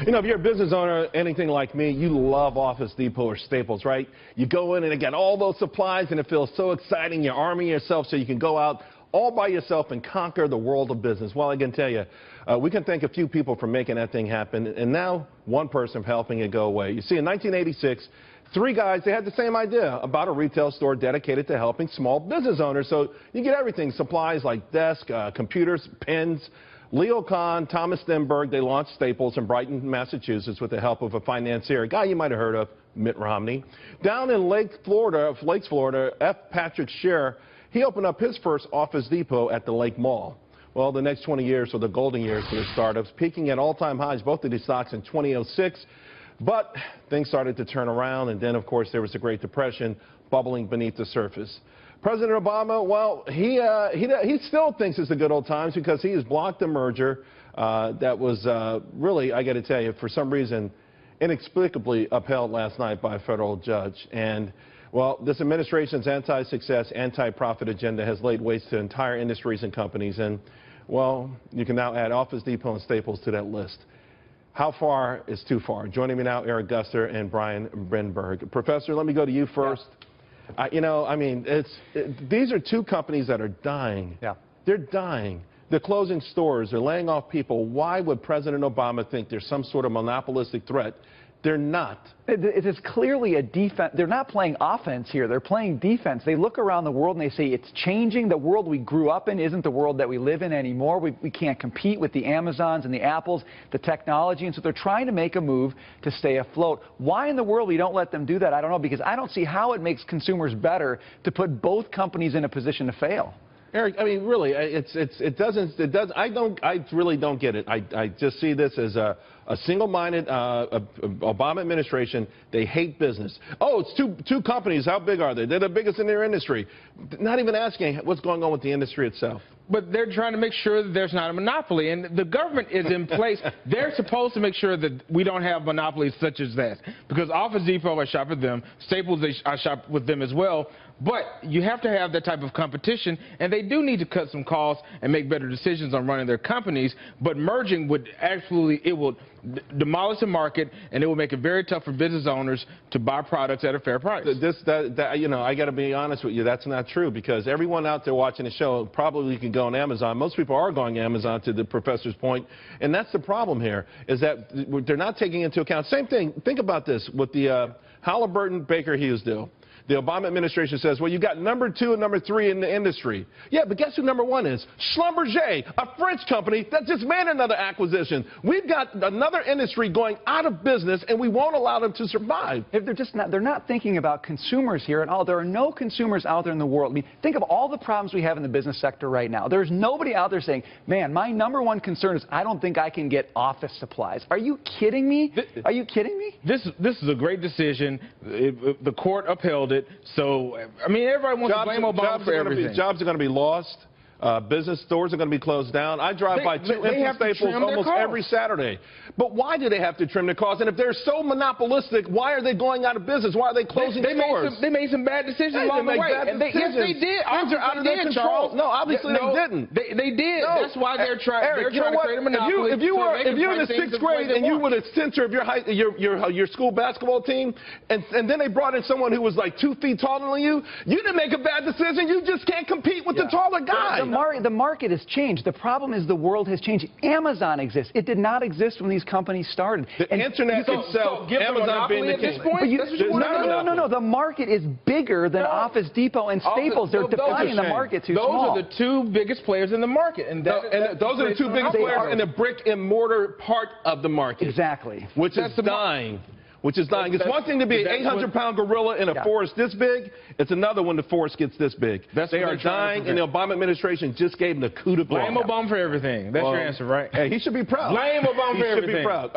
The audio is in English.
You know, if you're a business owner, anything like me, you love Office Depot or Staples, right? You go in and they got all those supplies and it feels so exciting. You're arming yourself so you can go out all by yourself and conquer the world of business. Well, I can tell you, we can thank a few people for making that thing happen, and now one person for helping it go away. You see, in 1986, three guys, they had the same idea about a retail store dedicated to helping small business owners. So you get everything, supplies like desks, computers, pens. Leo Kahn, Thomas Brenberg, they launched Staples in Brighton, Massachusetts with the help of a financier, a guy you might have heard of, Mitt Romney. Down in Lakes, Florida, F. Patrick Scherer, he opened up his first Office Depot at the Lake Mall. Well, the next 20 years were the golden years for the startups, peaking at all-time highs, both of these stocks in 2006. But things started to turn around, and then, of course, there was the Great Depression bubbling beneath the surface. President Obama, well, he still thinks it's the good old times because he has blocked the merger that was really, I got to tell you, for some reason, inexplicably upheld last night by a federal judge. And, well, this administration's anti-success, anti-profit agenda has laid waste to entire industries and companies. And, well, you can now add Office Depot and Staples to that list. How far is too far? Joining me now, Eric Guster and Brenberg. Professor, let me go to you first. Yeah. You know, I mean, these are two companies that are dying. Yeah. They're dying. They're closing stores. They're laying off people. Why would President Obama think there's some sort of monopolistic threat? They're not. It is clearly a defense. They're not playing offense here. They're playing defense. They look around the world and they say it's changing. The world we grew up in isn't the world that we live in anymore. We can't compete with the Amazons and the Apples, the technology. And so they're trying to make a move to stay afloat. Why in the world we don't let them do that, I don't know, because I don't see how it makes consumers better to put both companies in a position to fail. Eric, I mean, really, I really don't get it. I just see this as a single-minded Obama administration. They hate business. Oh, it's two companies. How big are they? They're the biggest in their industry. Not even asking what's going on with the industry itself. But they're trying to make sure that there's not a monopoly, and the government is in place. They're supposed to make sure that we don't have monopolies such as that, because Office Depot, I shop with them, Staples, I shop with them as well. But you have to have that type of competition, and they do need to cut some costs and make better decisions on running their companies. But merging would absolutely, it will demolish the market, and it will make it very tough for business owners to buy products at a fair price. You know, I got to be honest with you, that's not true, because everyone out there watching the show probably can go on Amazon. Most people are going Amazon, to the professor's point, and that's the problem here, is that they're not taking into account. Same thing, think about this with the Halliburton Baker Hughes deal. The Obama administration says, well, you got number 2 and number 3 in the industry. Yeah, but guess who number 1 is? Schlumberger, a French company that just made another acquisition. We've got another industry going out of business, and we won't allow them to survive. If they're not thinking about consumers here at all. There are no consumers out there in the world. I mean, think of all the problems we have in the business sector right now. There's nobody out there saying, man, my number 1 concern is I don't think I can get office supplies. Are you kidding me? Are you kidding me? This is a great decision. The court upheld it. So, I mean, everybody wants to blame Obama for everything. Jobs are going to be lost. Business stores are going to be closed down. I drive by two empty Staples almost every Saturday. But why do they have to trim their costs? And if they're so monopolistic, why are they going out of business? Why are they closing stores? They made some bad decisions along the way. Yes, they did. Things are out of their control. No, obviously they didn't. They did. No. That's why they're trying to create a monopoly. If you're in the 6th grade and you were the center of your school basketball team, and then they brought in someone who was like 2 feet taller than you didn't make a bad decision. You just can't compete with the taller guy. The market has changed. The problem is the world has changed. Amazon exists. It did not exist when these companies started. The internet itself, Amazon being the king. No. The market is bigger than Office Depot and Staples. They're defining the market too small. Those are the 2 biggest players in the market. And those are the 2 biggest players in the brick and mortar part of the market. Exactly. Which is dying. It's one thing to be an 800-pound gorilla in a forest this big. It's another when the forest gets this big. They are dying, and the Obama administration just gave them the coup de grace. Blame Obama for everything. That's your answer, right? Hey, he should be proud. Blame Obama for everything. He should be proud.